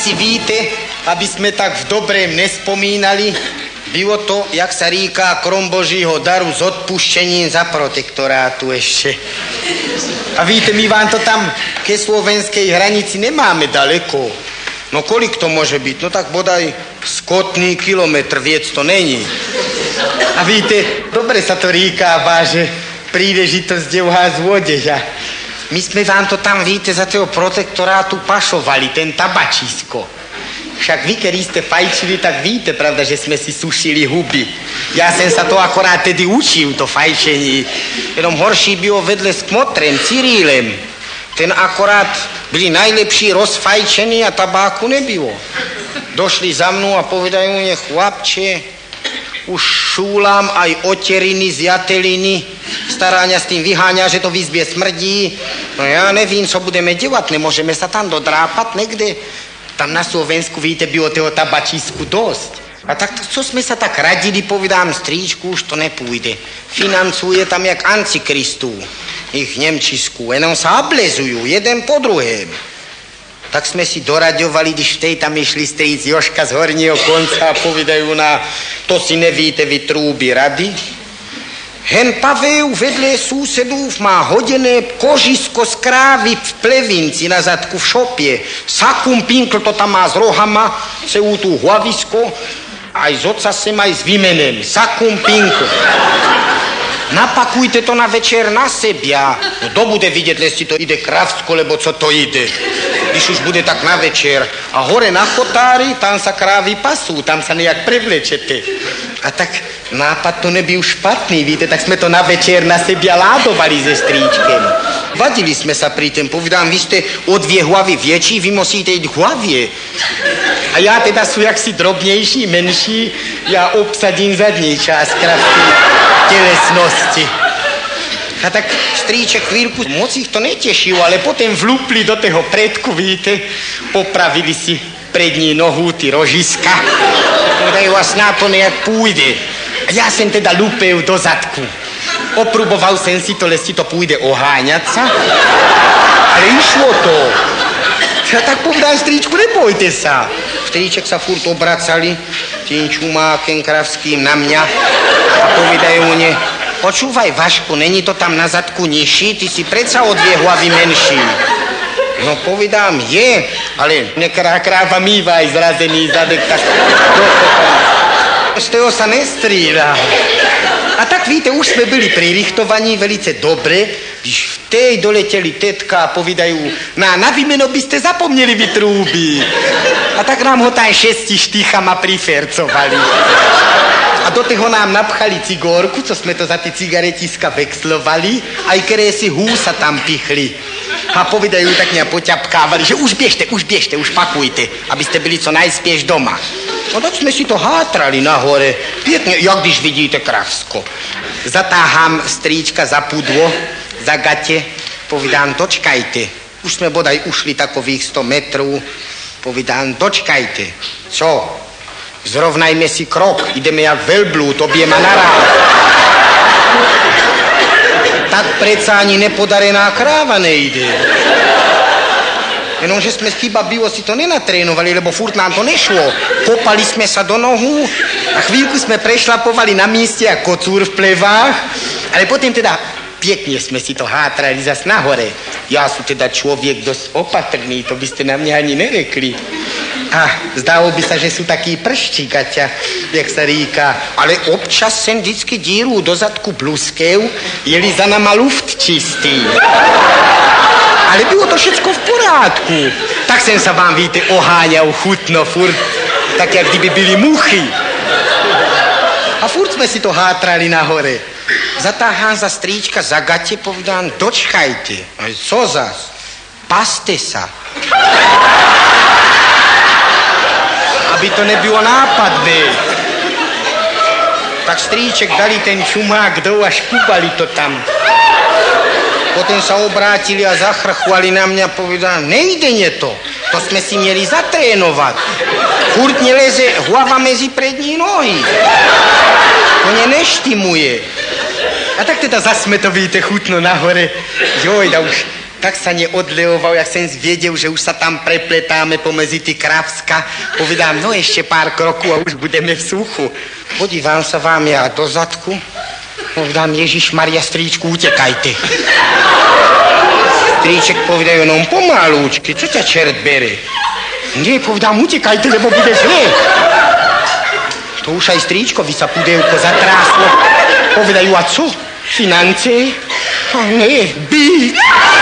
si víte, aby sme tak v dobrém nespomínali, bylo to, jak sa říká, krom Božího daru s odpuštěním za protektorátu ešte. A víte, my vám to tam ke slovenskej hranici nemáme daleko. No kolik to môže byť? No tak bodaj skotný kilometr, viec to není. A víte, dobre sa to říká, že príležitosť je uhá z vodeža. My sme vám to tam, víte, za toho protektorátu pašovali, ten tabačisko. Však vy, keď ste fajčili, tak víte, pravda, že sme si sušili huby. Ja som sa to akorát tedy učil, to fajčení. Jenom horší bylo vedle s kmotrem, Cyrílem. Ten akorát byli najlepší rozfajčení a tabáku nebylo. Došli za mnou a povedajú mne, chlapče, už šúlam aj oteriny z jateliny, staráňa s tým vyháňa, že to v izbie smrdí. No ja nevím, co budeme dělat, nemôžeme sa tam dodrápat niekde. Tam na Slovensku, víte, bylo toho tabačísku dosť. A tak, co sme sa tak radili, povedám, stríčku, už to nepůjde. Financuje tam jak Antikristů, ich Nemčisku, jenom sa oblezujú, jeden po druhém. Tak sme si doraďovali, když v tej tam išli stríc Jožka z horního konca a povedajú na, to si nevíte vy trúby rady. Hen Pavel vedle súsedův má hodené kožisko z krávy v plevinci na zadku v šopě. Sakum pinkl to tam má s rohama, celú tú hlavisko, aj s ocasem, aj s vymenem. Sakum pinkl. Napakujte to na večer na sebia. No kto bude vidieť, jestli to ide kravsko, lebo co to ide. Když už bude tak na večer. A hore na chotári, tam sa krávy pasú, tam sa nejak prevlečete. A tak nápad to nebyl špatný, víte, tak sme to na večer na sebia ládovali se stríčkem. Vadili sme sa pri tém, povedám, vy ste o 2 hlavy větší, vy musíte ísť k hlavě. A ja teda sú jaksi drobnejší, menší, ja obsadím zadní část kravky telesnosti. A tak stríček chvíľku, moc ich to netešilo, ale potom vlúpli do toho predku, víte, popravili si prední nohu, ty rožiska. Povedajú, a sná to nejak pôjde. A ja som teda lúpil do zadku. Opruboval som si to, lesti to pôjde oháňať sa. Ale išlo to. A tak povedal stríčku, nebojte sa. Stríček sa furt obracali tým čumákem kravským na mňa a povedajú mne, počúvaj, Vašku, není to tam na zadku nižší, ty si predsa o 2 hlavy menší. No povedám, je, ale nekrá kráva mýva aj zrazený zadek, tak z toho sa nestrída. A tak víte, už sme byli pri richtovaní velice dobre, když v tej doleteli tetka a povedajú, na výmeno by ste zapomneli vy trúby. A tak nám ho tam 6 štýchama prifercovali. A do toho nám napchali cigórku, co sme to za tie cigaretiska vexlovali, aj kerési húsa tam pichli. A povedajú, tak mňa poťapkávali, že už biežte, už pakujte, aby ste byli co najspieš doma. No tak sme si to hátrali nahore, pěkne, jak když vidíte kravsko. Zatáhám stríčka za pudlo, za gate, povedám, dočkajte. Už sme bodaj ušli takových 100 metrov, povedám, dočkajte. Co? Zrovnajme si krok, ideme jak velblúd, obiema naráz. Tak predsa ani nepodarená kráva nejde. Jenomže sme chyba bylo si to nenatrénovali, lebo furt nám to nešlo. Kopali sme sa do nohu a chvíľku sme prešlapovali na mieste ako kocúr v plevách, ale potom teda pekne sme si to hátrali zas nahore. Ja sú teda človek dosť opatrný, to by ste na mňa ani nerekli. A zdalo by sa, že sú takí pršti, Kaťa, jak sa říká. Ale občas sem vždycky díru do zadku bluskev, jeli za nama luft čistý. Ale bylo to všetko v porádku. Tak som sa vám, víte, oháňal chutno furt, tak jak kdyby byli muchy. A furt sme si to hátrali nahore. Zatáhám za stríčka za gate, povedám, dočkajte. A co zas? Paste sa. Aby to nebylo nápadné. Tak stríček dali ten čumák dole a škúbali to tam. Potom sa obrátili a zachrchvali na mňa a povedali, nejde to. To sme si mieli zatrénovať. Furt neleze hlava mezi prední nohy. To neštimuje. A tak teda zas sme to, víte, chutno nahore. Joj, da už Tak sa neodleoval, jak som zvedel, že už sa tam prepletáme pomedzi tí Kravska. Povedám, no ešte pár krokov a už budeme v suchu. Podívam sa vám ja do zadku. Povedám, Ježiš Maria, stríčku, utekajte. Stríček povedajú, no pomalúčky, čo ťa čert bere? Nie, povedám, utekajte, lebo bude zle. To už aj stríčkovi sa pudevko zatráslo. Povedajú, a co? Financie? A nie, byt.